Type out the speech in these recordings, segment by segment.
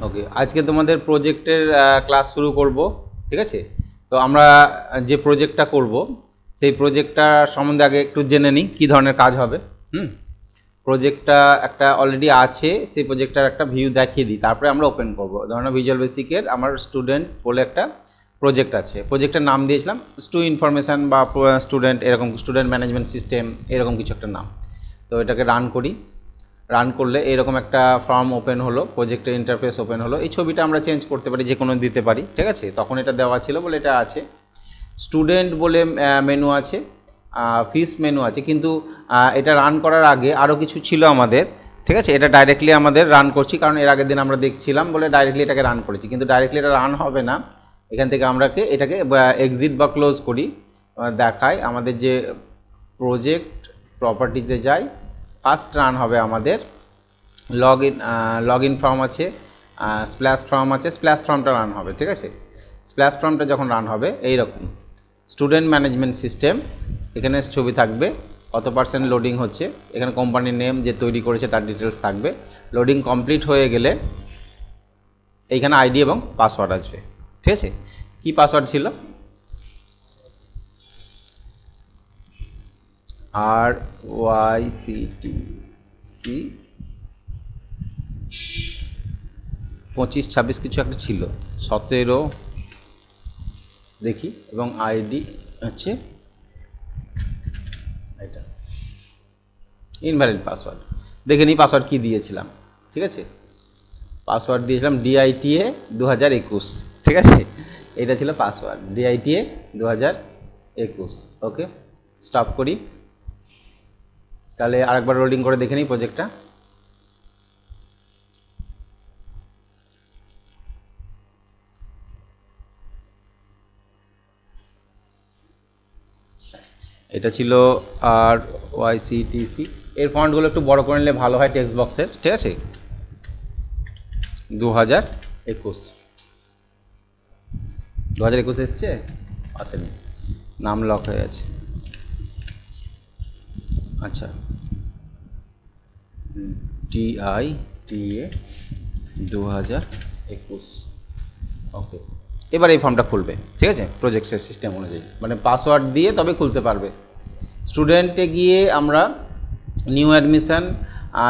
ওকে, আজকে তোমাদের প্রজেক্টের ক্লাস শুরু করব, ঠিক আছে। তো আমরা যে প্রজেক্টটা করব সেই প্রজেক্টটা সম্বন্ধে আগে একটু জেনে নিই কী ধরনের কাজ হবে। প্রজেক্টটা একটা অলরেডি আছে, সেই প্রজেক্টটার একটা ভিউ দেখিয়ে দিই, তারপরে আমরা ওপেন করব। ধরুন ভিজুয়াল বেসিকের আমার স্টুডেন্ট বলে একটা প্রজেক্ট আছে, প্রজেক্টের নাম দিয়েছিলাম ইনফরমেশান বা স্টুডেন্ট, এরকম স্টুডেন্ট ম্যানেজমেন্ট সিস্টেম এরকম কিছু একটা নাম। তো এটাকে রান করি, রান করলে এরকম একটা ফর্ম ওপেন হলো, প্রজেক্টের ইন্টারফেস ওপেন হলো। এই ছবিটা আমরা চেঞ্জ করতে পারি, যে কোনো দিতে পারি, ঠিক আছে। তখন এটা দেওয়া ছিল বলে এটা আছে। স্টুডেন্ট বলে মেনু আছে, ফিস মেনু আছে, কিন্তু এটা রান করার আগে আরও কিছু ছিল আমাদের, ঠিক আছে। এটা ডাইরেক্টলি আমাদের রান করছি, কারণ এর আগের দিন আমরা দেখছিলাম বলে ডাইরেক্টলি এটাকে রান করেছি, কিন্তু ডাইরেক্টলি এটা রান হবে না। এখান থেকে আমরা এটাকে এক্সিট বা ক্লোজ করি, দেখায় আমাদের যে প্রজেক্ট প্রপার্টিতে যাই, ফার্স্ট রান হবে আমাদের লগ ইন ফর্ম আছে, স্প্ল্যাশ ফর্ম আছে, স্প্ল্যাশ ফর্মটা রান হবে, ঠিক আছে। স্প্ল্যাশ ফর্মটা যখন রান হবে এইরকম স্টুডেন্ট ম্যানেজমেন্ট সিস্টেম, এখানে ছবি থাকবে, কত পার্সেন্ট লোডিং হচ্ছে, এখানে কোম্পানির নেম যে তৈরি করেছে তার ডিটেলস থাকবে। লোডিং কমপ্লিট হয়ে গেলে এইখানে আইডি এবং পাসওয়ার্ড আসবে, ঠিক আছে। কী পাসওয়ার্ড ছিল? RYCTC 25-26 কিছু একটা ছিল, 17 দেখি, এবং আইডি হচ্ছে এটা, ইনভ্যালিড পাসওয়ার্ড। দেখে নিই পাসওয়ার্ড কী দিয়েছিলাম, ঠিক আছে। পাসওয়ার্ড দিয়েছিলাম DITA 2021, ঠিক আছে। এটা ছিল পাসওয়ার্ড DITA 2021। ওকে, স্টপ করি। তাহলে আরেকবার রোলিং করে দেখে নিই প্রজেক্টটা। এটা ছিল RYCTC। এর ফন্টগুলো একটু বড় করে নিলে ভালো হয় টেক্সট বক্সের, ঠিক আছে। 2021 এসছে, আসেনি, নাম লক হয়ে আছে। আচ্ছা, DITA 2021। ওকে, এবার এই ফর্মটা খুলবে, ঠিক আছে, প্রজেক্টের সিস্টেম অনুযায়ী, মানে পাসওয়ার্ড দিয়ে তবে খুলতে পারবে। স্টুডেন্টে গিয়ে আমরা নিউ অ্যাডমিশান,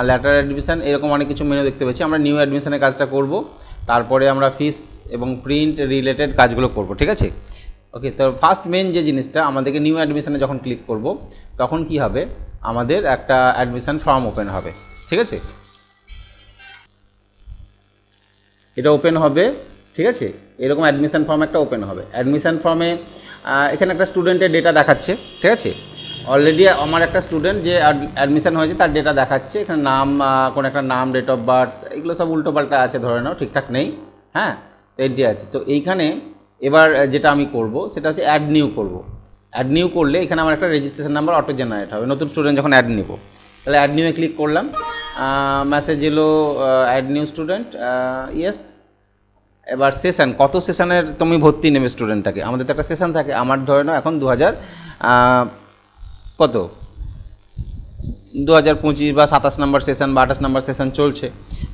ল্যাটার অ্যাডমিশান এরকম অনেক কিছু মেনু দেখতে পাচ্ছি। আমরা নিউ অ্যাডমিশানের কাজটা করব, তারপরে আমরা ফিস এবং প্রিন্ট রিলেটেড কাজগুলো করব, ঠিক আছে। ওকে, তো ফার্স্ট মেন যে জিনিসটা আমাদেরকে নিউ অ্যাডমিশানে যখন ক্লিক করব তখন কি হবে, আমাদের একটা অ্যাডমিশান ফর্ম ওপেন হবে, ঠিক আছে। এটা ওপেন হবে, ঠিক আছে। এরকম অ্যাডমিশান ফর্ম একটা ওপেন হবে। অ্যাডমিশান ফর্মে এখানে একটা স্টুডেন্টের ডেটা দেখাচ্ছে, ঠিক আছে। অলরেডি আমার একটা স্টুডেন্ট যে অ্যাডমিশান হয়েছে তার ডেটা দেখাচ্ছে, এখানে নাম, কোনো একটা নাম, ডেট অফ বার্থ, এগুলো সব উল্টোপাল্টা আছে, ধরে নাও ঠিকঠাক নেই, হ্যাঁ, এইটি আছে। তো এইখানে এবার যেটা আমি করব সেটা হচ্ছে অ্যাড নিউ করব। অ্যাড নিউ করলে এখানে আমার একটা রেজিস্ট্রেশন নাম্বার অটো জেনারেট হবে, নতুন স্টুডেন্ট যখন অ্যাড নিব। তাহলে অ্যাড নিউয়ে ক্লিক করলাম, মেসেজ এলো অ্যাড নিউ স্টুডেন্ট, ইয়েস। এবার সেশন, কত সেশনের তুমি ভর্তি নেবে স্টুডেন্টটাকে, আমাদের তো একটা সেশন থাকে। আমার ধরে নাও এখন 2025 বা 27 নম্বর সেশন বা 28 নম্বর সেশন চলছে।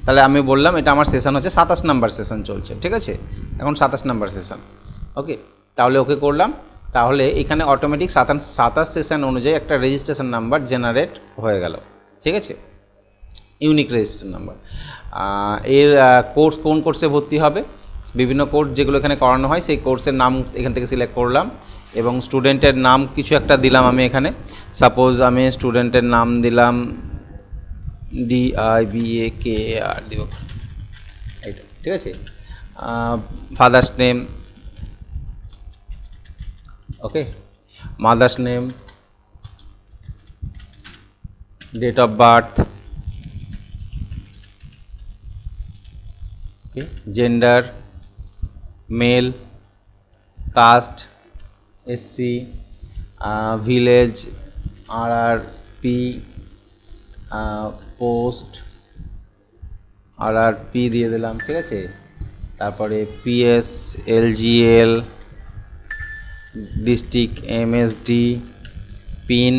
তাহলে আমি বললাম এটা আমার সেশন হচ্ছে 27 নম্বর সেশন চলছে, ঠিক আছে, এখন 27 নম্বর সেশন। ওকে, তাহলে ওকে করলাম। তাহলে এখানে অটোমেটিক 27 সেশন অনুযায়ী একটা রেজিস্ট্রেশন নাম্বার জেনারেট হয়ে গেল, ঠিক আছে, ইউনিক রেজিস্ট্রেশন নাম্বার। এর কোর্স, কোন কোর্সে ভর্তি হবে, বিভিন্ন কোর্স যেগুলো এখানে করানো হয় সেই কোর্সের নাম এখান থেকে সিলেক্ট করলাম, এবং স্টুডেন্টের নাম কিছু একটা দিলাম আমি এখানে। সাপোজ আমি স্টুডেন্টের নাম দিলাম DIBAKR দিব, এইটা, ঠিক আছে। Father's name, okay, mother's name, date of birth, okay, gender male, caste SC, village RRP, post RRP দিয়ে দিলাম, ঠিক আছে। তারপরে PS LGL, district MSD, pin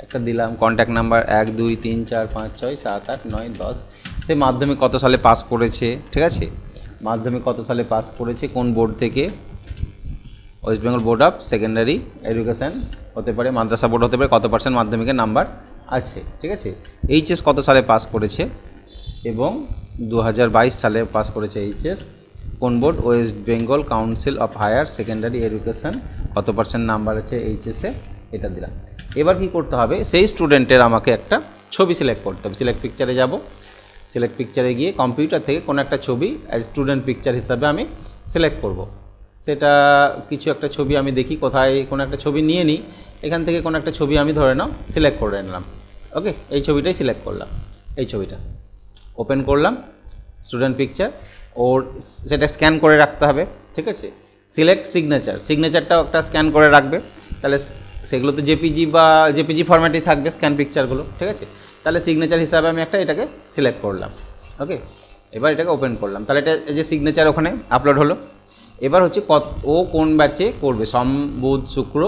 একটা দিলাম, কন্ট্যাক্ট নাম্বার 1 2 3 4 5 6 7 8 9 10, সে মাধ্যমিক কত সালে পাস করেছে, ঠিক আছে, মাধ্যমিক কত সালে পাস করেছে, কোন বোর্ড থেকে, West Bengal board of secondary education হতে পারে, মাদ্রাসা বোর্ড হতে পারে, কত পার্সেন্ট মাধ্যমিকের নাম্বার আছে, ঠিক আছে, এইচএস কত সালে পাস করেছে এবং 2022 সালে পাস করেছে এইচএস, কোন board, West Bengal council of higher secondary education, কত পার্সেন্ট নাম্বার আছে এইচএসে, এটা দিলাম। এবার কি করতে হবে, সেই স্টুডেন্টের আমাকে একটা ছবি সিলেক্ট করতে হবে। সিলেক্ট পিকচারে যাব, সিলেক্ট পিকচারে গিয়ে কম্পিউটার থেকে কোনো একটা ছবি স্টুডেন্ট পিকচার হিসাবে আমি সিলেক্ট করব। সেটা কিছু একটা ছবি আমি দেখি কোথায়, কোনো একটা ছবি নিয়ে নিই, এখান থেকে কোনো একটা ছবি আমি ধরে নাও সিলেক্ট করে নিলাম। ওকে, এই ছবিটাই সিলেক্ট করলাম, এই ছবিটা ওপেন করলাম, স্টুডেন্ট পিকচার, ওর সেটা স্ক্যান করে রাখতে হবে, ঠিক আছে। সিলেক্ট সিগনেচার, সিগনেচারটাও একটা স্ক্যান করে রাখবে, তাহলে সেগুলো তো জেপিজি বা জেপিজি ফরম্যাটেই থাকবে স্ক্যান পিকচারগুলো, ঠিক আছে। তাহলে সিগনেচার হিসাবে আমি একটা এটাকে সিলেক্ট করলাম। ওকে, এবার এটাকে ওপেন করলাম, তাহলে এটা এই যে সিগনেচার ওখানে আপলোড হলো। এবার হচ্ছে ও কোন ব্যাচে করবে, সোম বুধ শুক্র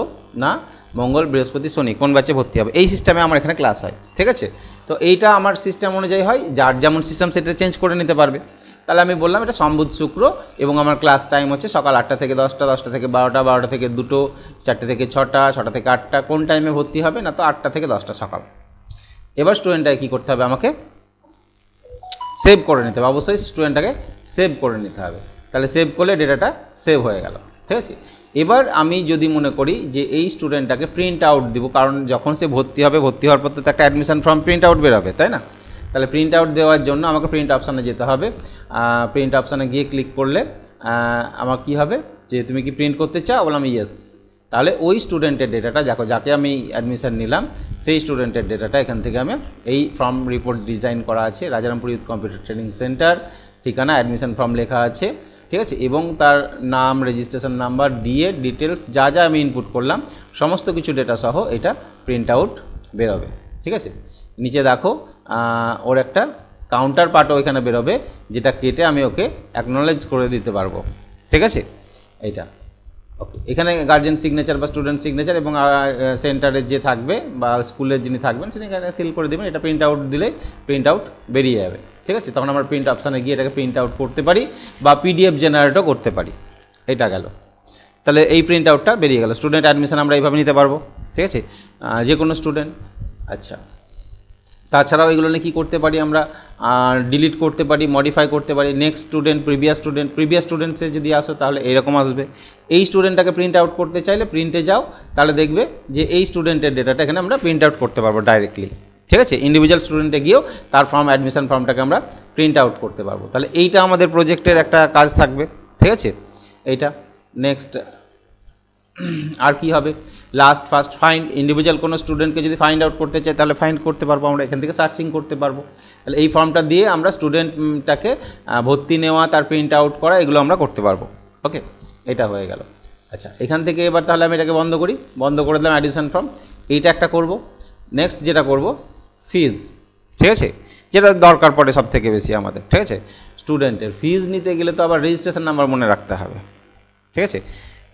না মঙ্গল বৃহস্পতি শনি, কোন ব্যাচে ভর্তি হবে, এই সিস্টেমে আমার এখানে ক্লাস হয়, ঠিক আছে। তো এইটা আমার সিস্টেম অনুযায়ী হয়, যার যেমন সিস্টেম সেটা চেঞ্জ করে নিতে পারবে। তাহলে আমি বললাম এটা সোম বুধ শুক্র এবং আমার ক্লাস টাইম হচ্ছে সকাল 8টা থেকে 10টা, 10টা থেকে 12টা, 12টা থেকে 2টো, 4টে থেকে 6টা, 6টা থেকে 8টা, কোন টাইমে ভর্তি হবে না তো 8টা থেকে 10টা সকাল। এবার স্টুডেন্টটাকে কী করতে হবে, আমাকে সেভ করে নিতে হবে, অবশ্যই স্টুডেন্টটাকে সেভ করে নিতে হবে। তাহলে সেভ করলে ডেটাটা সেভ হয়ে গেল, ঠিক আছে। এবার আমি যদি মনে করি যে এই স্টুডেন্টটাকে প্রিন্ট আউট দিব, কারণ যখন সে ভর্তি হবে, ভর্তি হওয়ার পর তো একটা অ্যাডমিশন ফর্ম প্রিন্ট আউট বেরোবে, তাই না। তাহলে প্রিন্ট আউট দেওয়ার জন্য আমাকে প্রিন্ট অপশানে যেতে হবে। প্রিন্ট অপশানে গিয়ে ক্লিক করলে আমার কী হবে, যে তুমি কি প্রিন্ট করতে চাও, বললাম ইয়েস। তাহলে ওই স্টুডেন্টের ডেটাটা যাকে আমি অ্যাডমিশন নিলাম, সেই স্টুডেন্টের ডেটাটা এখান থেকে আমি এই ফর্ম রিপোর্ট ডিজাইন করা আছে, Rajarampur youth computer training centre, ঠিকানা, অ্যাডমিশন ফর্ম লেখা আছে, ঠিক আছে, এবং তার নাম, রেজিস্ট্রেশন নাম্বার, ডিএড ডিটেলস যা যা আমি ইনপুট করলাম সমস্ত কিছু ডেটা সহ এটা প্রিন্ট আউট বেরোবে, ঠিক আছে। নিচে দেখো ওর একটা কাউন্টার পার্টও এখানে বেরোবে, যেটা কেটে আমি ওকে অ্যাকনোলেজ করে দিতে পারবো, ঠিক আছে। এইটা ওকে, এখানে গার্জেন সিগনেচার বা স্টুডেন্ট সিগনেচার এবং সেন্টারে যে থাকবে বা স্কুলের যিনি থাকবেন তিনি এখানে সিল করে দেবেন। এটা প্রিন্ট আউট দিলে প্রিন্ট আউট বেরিয়ে যাবে, ঠিক আছে। তখন আমরা প্রিন্ট অপশানে গিয়ে এটাকে প্রিন্ট আউট করতে পারি বা পিডিএফ জেনারেটও করতে পারি। এটা গেল, তাহলে এই প্রিন্ট আউটটা বেরিয়ে গেল। স্টুডেন্ট অ্যাডমিশন আমরা এইভাবে নিতে পারবো, ঠিক আছে, যে কোনো স্টুডেন্ট। আচ্ছা, তাছাড়াও এগুলো নিয়ে কী করতে পারি আমরা, ডিলিট করতে পারি, মডিফাই করতে পারি। নেক্সট স্টুডেন্ট, প্রিভিয়াস স্টুডেন্টসে যদি আসো তাহলে এরকম আসবে। এই স্টুডেন্টটাকে প্রিন্ট আউট করতে চাইলে প্রিন্টে যাও, তাহলে দেখবে যে এই স্টুডেন্টের ডেটাটা এখানে আমরা প্রিন্ট আউট করতে পারবো ডাইরেক্টলি, ঠিক আছে। ইন্ডিভিজুয়াল স্টুডেন্টে গিয়েও তার ফর্ম, অ্যাডমিশন ফর্মটাকে আমরা প্রিন্ট আউট করতে পারবো। তাহলে এইটা আমাদের প্রজেক্টের একটা কাজ থাকবে, ঠিক আছে। এইটা নেক্সট আর কি হবে, লাস্ট ফার্স্ট ফাইন্ড, ইন্ডিভিজুয়াল কোনো স্টুডেন্টকে যদি ফাইন্ড আউট করতে চাই তাহলে ফাইন্ড করতে পারবো আমরা, এখান থেকে সার্চিং করতে পারবো। তাহলে এই ফর্মটা দিয়ে আমরা স্টুডেন্টটাকে ভর্তি নেওয়া, তার প্রিন্ট আউট করা, এগুলো আমরা করতে পারবো। ওকে, এটা হয়ে গেল। আচ্ছা, এখান থেকে এবার তাহলে আমি এটাকে বন্ধ করি, বন্ধ করে দিলাম অ্যাডমিশন ফর্ম, এইটা একটা করব। নেক্সট যেটা করব, ফিজ, ঠিক আছে, যেটা দরকার পড়ে সব থেকে বেশি আমাদের, ঠিক আছে। স্টুডেন্টের ফিজ নিতে গেলে তো আবার রেজিস্ট্রেশন নাম্বার মনে রাখতে হবে, ঠিক আছে।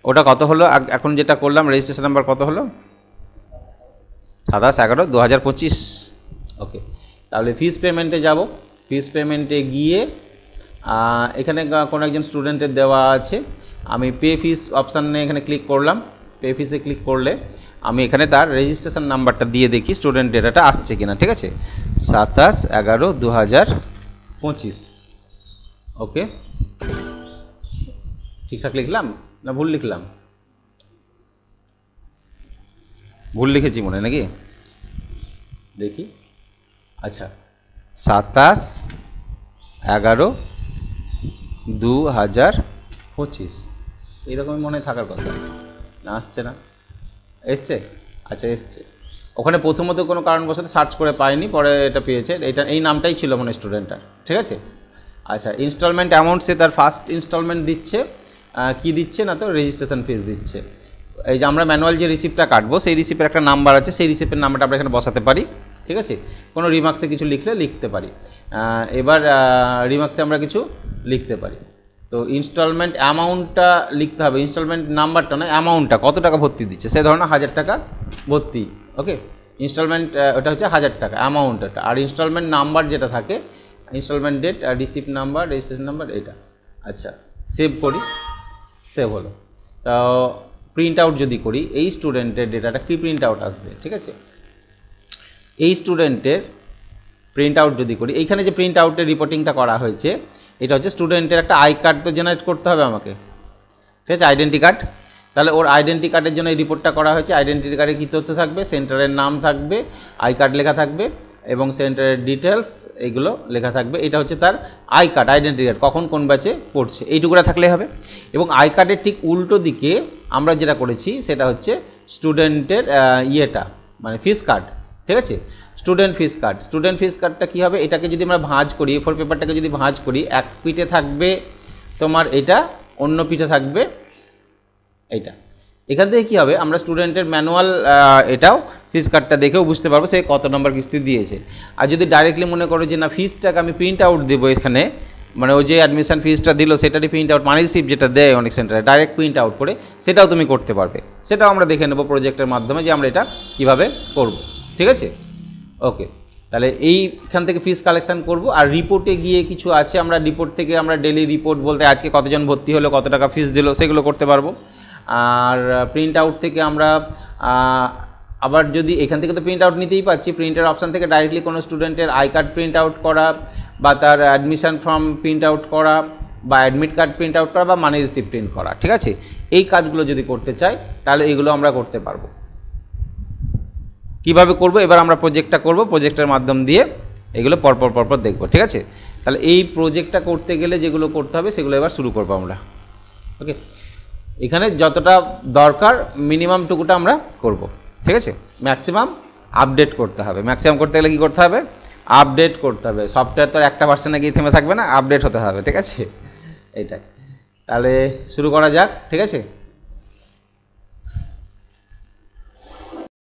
ওটা কত হলো, এখন যেটা করলাম রেজিস্ট্রেশন নাম্বার কত হলো, 27/11/2025। ওকে, তাহলে ফিজ পেমেন্টে যাব। ফিজ পেমেন্টে গিয়ে এখানে কোনো একজন স্টুডেন্টের দেওয়া আছে, আমি পে ফিস অপশানে এখানে ক্লিক করলাম। পে ফিসে ক্লিক করলে আমি এখানে তার রেজিস্ট্রেশন নাম্বারটা দিয়ে দেখি স্টুডেন্ট ডেটাটা আসছে কিনা, ঠিক আছে। 27/11/2025। ওকে, ঠিকঠাক লিখলাম না ভুল লিখলাম, ভুল লিখেছি মনে নাকি, দেখি। আচ্ছা, 27/11/2025 এইরকমই মনে থাকার কথা না, আসছে না, এসছে। আচ্ছা, এসছে। ওখানে প্রথমত কোনো কারণবশত সার্চ করে পাইনি, পরে এটা পেয়েছে, এটা এই নামটাই ছিল মানে স্টুডেন্টটার, ঠিক আছে। আচ্ছা, ইনস্টলমেন্ট অ্যামাউন্ট, সে তার ফার্স্ট ইনস্টলমেন্ট দিচ্ছে, কি দিচ্ছে না তো রেজিস্ট্রেশন ফিস দিচ্ছে। এই যে আমরা ম্যানুয়াল যে রিসিপ্টটা কাটবো, সেই রিসিপ্টের একটা নাম্বার আছে, সেই রিসিপ্টের নাম্বারটা আমরা এখানে বসাতে পারি, ঠিক আছে। কোনো রিমার্কসে কিছু লিখলে লিখতে পারি। এবার রিমার্কসে আমরা কিছু লিখতে পারি, তো ইনস্টলমেন্ট অ্যামাউন্টটা লিখতে হবে, ইনস্টলমেন্ট নাম্বারটা নয়, অ্যামাউন্টটা কত টাকা ভর্তি দিচ্ছে, সে ধরনের 1000 টাকা ভর্তি। ওকে, ইনস্টলমেন্ট ওটা হচ্ছে 1000 টাকা অ্যামাউন্ট এটা, আর ইনস্টলমেন্ট নাম্বার যেটা থাকে ইনস্টলমেন্ট ডেট আর রিসিপ্ট নাম্বার রেজিস্ট্রেশন নাম্বার এটা। আচ্ছা সেভ করি, সেভ হলো। তো প্রিন্ট আউট যদি করি এই স্টুডেন্টের ডেটাটা কি প্রিন্ট আউট আসবে, ঠিক আছে। এই স্টুডেন্টের প্রিন্ট আউট যদি করি, এইখানে যে প্রিন্ট আউটের রিপোর্টিংটা করা হয়েছে এটা হচ্ছে স্টুডেন্টের একটা আই কার্ড তো জেনারেট করতে হবে আমাকে, ঠিক আছে, আইডেন্টি কার্ড। তাহলে ওর আইডেন্টি কার্ডের জন্য এই রিপোর্টটা করা হয়েছে। আইডেন্টি কার্ডে কী তথ্য থাকবে, সেন্টারের নাম থাকবে, আই কার্ড লেখা থাকবে এবং সেন্টারের ডিটেলস এগুলো লেখা থাকবে। এটা হচ্ছে তার আই কার্ড, আইডেন্টি কার্ড, কখন কোন ব্যাচে পড়ছে এইটুকুটা থাকলে হবে। এবং আই কার্ডের ঠিক উল্টো দিকে আমরা যেটা করেছি সেটা হচ্ছে স্টুডেন্টের ইয়েটা মানে ফিস কার্ড, ঠিক আছে, স্টুডেন্ট ফিস কার্ড। স্টুডেন্ট ফিস কার্ডটা কী হবে, এটাকে যদি আমরা ভাঁজ করি, A4 পেপারটাকে যদি ভাঁজ করি, এক পিঠে থাকবে তোমার এটা, অন্য পিঠে থাকবে এইটা। এখান থেকে কী হবে, আমরা স্টুডেন্টের ম্যানুয়াল এটাও ফিস কার্ডটা দেখেও বুঝতে পারবো সে কত নম্বর কিস্তি দিয়েছে। আর যদি ডাইরেক্টলি মনে করো যে না ফিসটাকে আমি প্রিন্ট আউট দেবো এখানে, মানে ওই যে অ্যাডমিশন ফিসটা দিল সেটারই প্রিন্ট আউট, মানি রিসিপ্ট যেটা দেয় অনেক সেন্টারে ডাইরেক্ট প্রিন্ট আউট করে, সেটাও তুমি করতে পারবে। সেটাও আমরা দেখে নেবো প্রজেক্টের মাধ্যমে যে আমরা এটা কীভাবে করব, ঠিক আছে। ওকে, তাহলে এইখান থেকে ফিস কালেকশান করব। আর রিপোর্টে গিয়ে কিছু আছে, আমরা রিপোর্ট থেকে আমরা ডেলি রিপোর্ট বলতে আজকে কতজন ভর্তি হলো, কত টাকা ফিস দিল, সেগুলো করতে পারবো। আর প্রিন্ট আউট থেকে আমরা আবার যদি এখান থেকে তো প্রিন্ট আউট নিতেই পাচ্ছি, প্রিন্টের অপশান থেকে ডাইরেক্টলি কোনো স্টুডেন্টের আই কার্ড প্রিন্ট আউট করা বা তার অ্যাডমিশন ফর্ম প্রিন্ট আউট করা বা অ্যাডমিট কার্ড প্রিন্ট আউট করা বা মানি রিসিপ্ট প্রিন্ট করা, ঠিক আছে। এই কাজগুলো যদি করতে চাই তাহলে এগুলো আমরা করতে পারবো। কীভাবে করব এবার আমরা প্রজেক্টটা করব, প্রজেক্টের মাধ্যম দিয়ে এগুলো পরপর দেখব, ঠিক আছে। তাহলে এই প্রজেক্টটা করতে গেলে যেগুলো করতে হবে সেগুলো এবার শুরু করবো আমরা। ওকে, এখানে যতটা দরকার মিনিমাম টুকুটা আমরা করব, ঠিক আছে। ম্যাক্সিমাম আপডেট করতে হবে, ম্যাক্সিমাম করতে গেলে কী করতে হবে, আপডেট করতে হবে। সফটওয়্যার তো একটা ভার্সনে গিয়ে থেমে থাকবে না, আপডেট হতে হবে, ঠিক আছে। এইটাই, তাহলে শুরু করা যাক, ঠিক আছে।